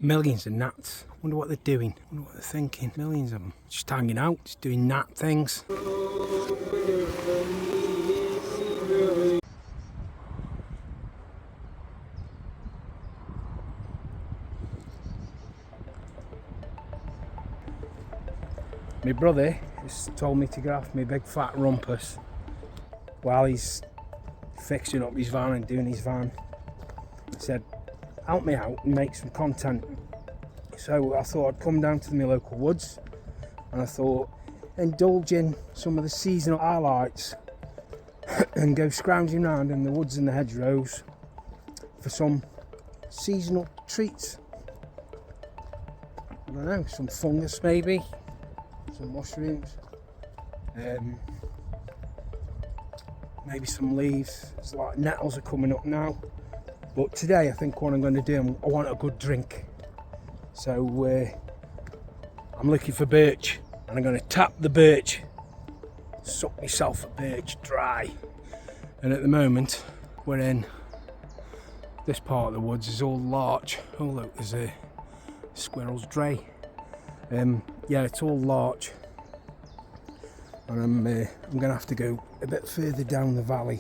Millions of gnats. Wonder what they're doing. Wonder what they're thinking. Millions of them. Just hanging out, just doing gnat things. My brother has told me to go off my big fat rumpus while he's fixing up his van and doing his van. He said, help me out and make some content. So I thought I'd come down to my local woods, and I thought indulge in some of the seasonal highlights and go scrounging around in the woods and the hedgerows for some seasonal treats. I don't know, some fungus maybe, some mushrooms, maybe some leaves. It's like nettles are coming up now. But today I think what I'm going to do, I want a good drink. So I'm looking for birch, and I'm going to tap the birch, suck myself a birch dry. And at the moment we're in this part of the woods is all larch. Oh look, there's a squirrel's dray. Yeah, it's all larch, and I'm going to have to go a bit further down the valley.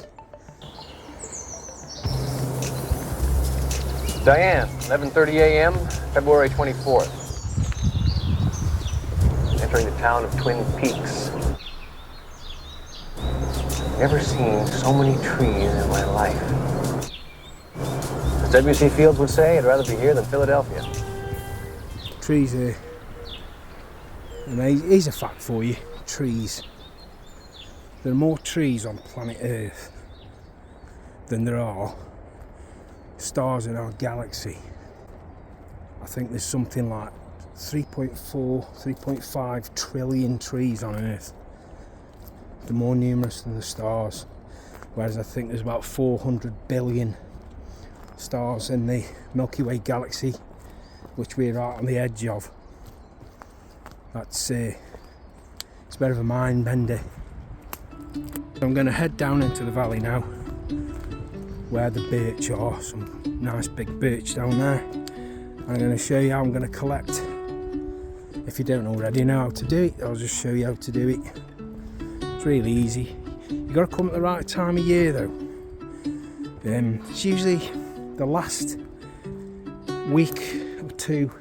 Diane, 11:30 a.m., February 24th. Entering the town of Twin Peaks. Never seen so many trees in my life. As W.C. Fields would say, I'd rather be here than Philadelphia. Trees are amazing. Here's a fact for you. Trees. There are more trees on planet Earth than there are stars in our galaxy. I think there's something like 3.5 trillion trees on Earth. They're more numerous than the stars. Whereas I think there's about 400 billion stars in the Milky Way galaxy, which we're right on the edge of. That's it's a bit of a mind bender. I'm going to head down into the valley now, where the birch are, some nice big birch down there. I'm going to show you how I'm going to collect. If you don't already know how to do it, I'll just show you how to do it. It's really easy. You've got to come at the right time of year though. It's usually the last week or two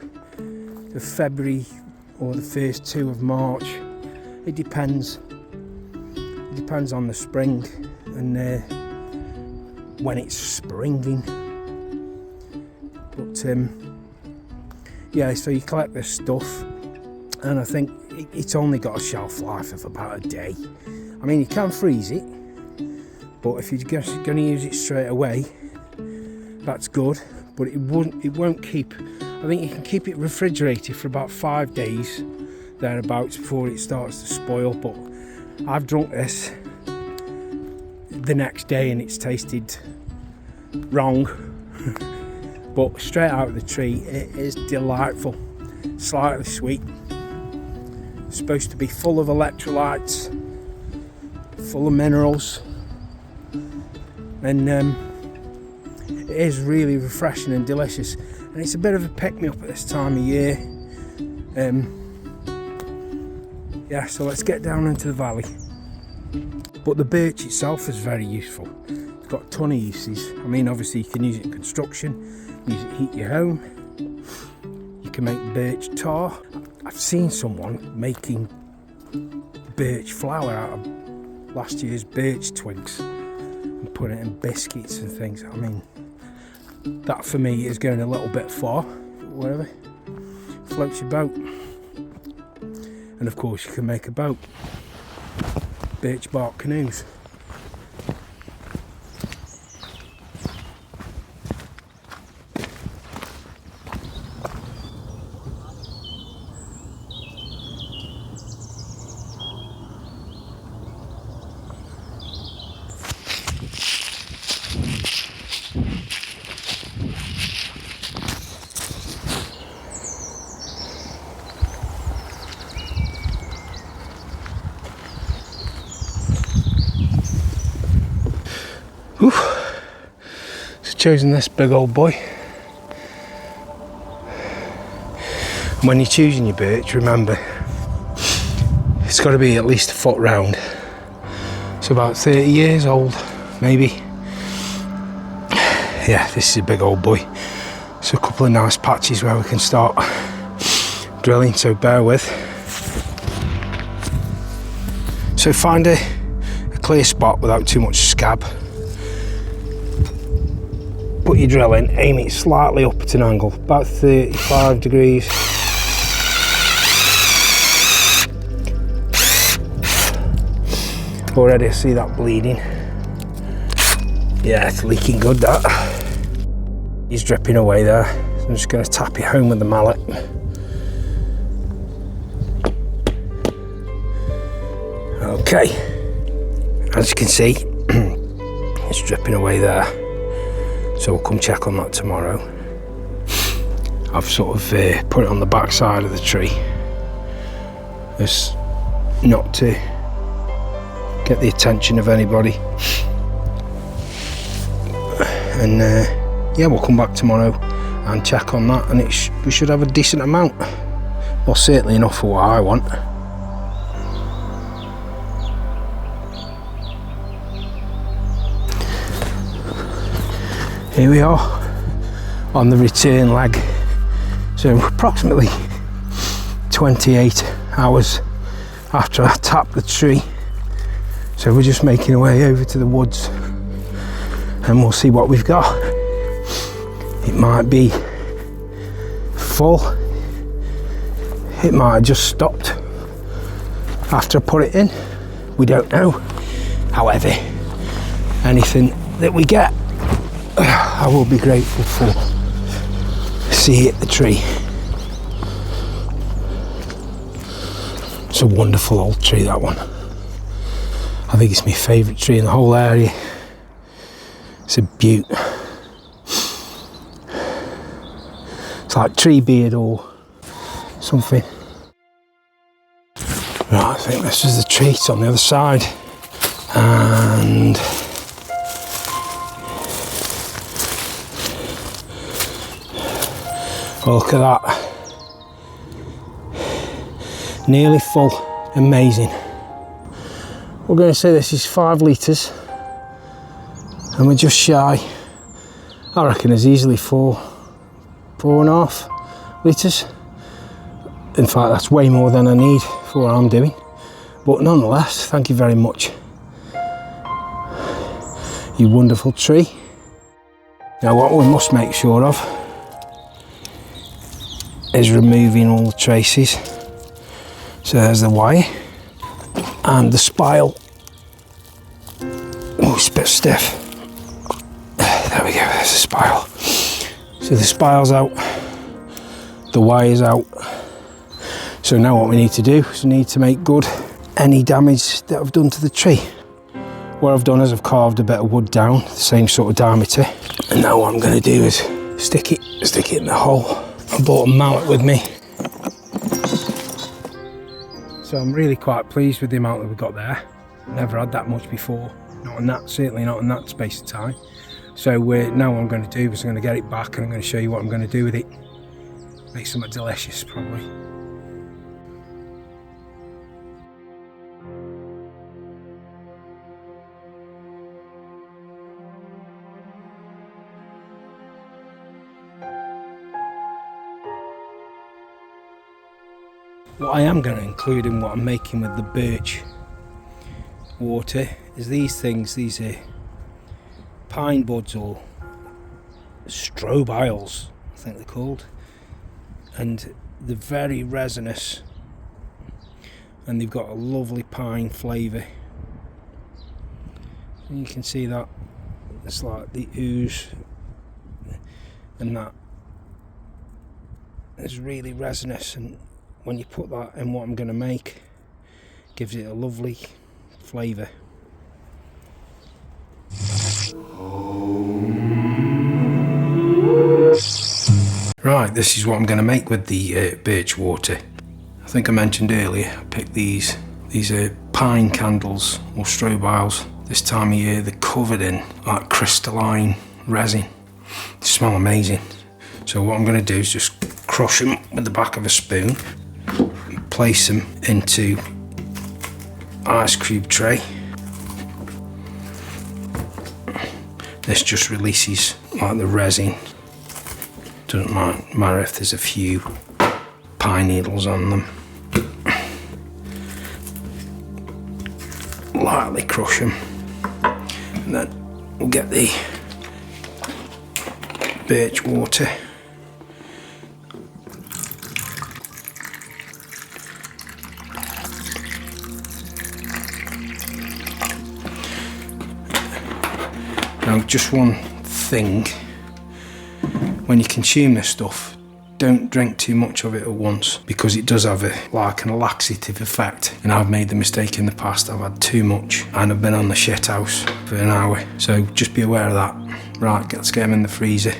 of February or the first 2 of March. It depends. It depends on the spring and when it's springing. But yeah, so you collect this stuff, and I think it's only got a shelf life of about a day. I mean, you can freeze it, but if you're going to use it straight away, that's good. But it won't keep. I think you can keep it refrigerated for about 5 days thereabouts before it starts to spoil. But I've drunk this the next day and it's tasted wrong. But straight out of the tree, it is delightful. Slightly sweet. It's supposed to be full of electrolytes, full of minerals, and it is really refreshing and delicious. And it's a bit of a pick-me-up at this time of year. Yeah, so let's get down into the valley. But the birch itself is very useful. It's got a ton of uses. I mean, obviously you can use it in construction, use it to heat your home. You can make birch tar. I've seen someone making birch flour out of last year's birch twigs and putting it in biscuits and things. I mean, that for me is going a little bit far. Whatever. Floats your boat. And of course you can make a boat. Birch bark canoes. Chosen this big old boy. And when you're choosing your birch, remember, it's got to be at least a foot round. So about 30 years old, maybe. Yeah, this is a big old boy. So a couple of nice patches where we can start drilling, so bear with. So find a clear spot without too much scab. Put your drill in, aim it slightly up at an angle, about 35 degrees. Already I see that bleeding. Yeah, it's leaking good, that. He's dripping away there. So I'm just going to tap it home with the mallet. Okay, as you can see, it's dripping away there. So we'll come check on that tomorrow. I've sort of put it on the back side of the tree, as not to get the attention of anybody. And yeah, we'll come back tomorrow and check on that, and we should have a decent amount. Well, certainly enough for what I want. Here we are on the return leg. So approximately 28 hours after I tapped the tree. So we're just making our way over to the woods and we'll see what we've got. It might be full. It might have just stopped after I put it in. We don't know. However, anything that we get, I will be grateful for. See it, the tree. It's a wonderful old tree, that one. I think it's my favourite tree in the whole area. It's a beaut. It's like tree beard or something. Right, I think this is the tree. It's on the other side. And oh, look at that. Nearly full. Amazing. We're going to say this is 5 litres and we're just shy. I reckon there's easily 4.5 litres. In fact, that's way more than I need for what I'm doing. But nonetheless, thank you very much. You wonderful tree. Now what we must make sure of is removing all the traces. So there's the wire and the spile. Oh, it's a bit stiff. There we go, there's the spile. So the spile's out, the wire's out. So now what we need to do is we need to make good any damage that I've done to the tree. What I've done is I've carved a bit of wood down, the same sort of diameter. And now what I'm going to do is stick it in the hole. I brought a mallet with me. So I'm really quite pleased with the amount that we got there. Never had that much before, not in that, certainly not in that space of time. So now what I'm going to do is I'm going to get it back and I'm going to show you what I'm going to do with it. Make something delicious, probably. What I am going to include in what I'm making with the birch water is these things. These are pine buds or strobiles, I think they're called, and they're very resinous and they've got a lovely pine flavour. And you can see that it's like the ooze and that is really resinous, and when you put that in what I'm going to make, gives it a lovely flavour. Right, this is what I'm going to make with the birch water. I think I mentioned earlier, I picked these are pine candles or strobiles. This time of year they're covered in like crystalline resin. They smell amazing. So what I'm going to do is just crush them with the back of a spoon, and place them into ice cube tray. This just releases like the resin. Doesn't matter if there's a few pine needles on them. Lightly crush them, and then we'll get the birch water. Now, just one thing, when you consume this stuff, don't drink too much of it at once, because it does have a laxative effect, and I've made the mistake in the past. I've had too much and I've been on the shit house for an hour, so just be aware of that. Right, let's get them in the freezer.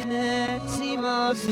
Gnats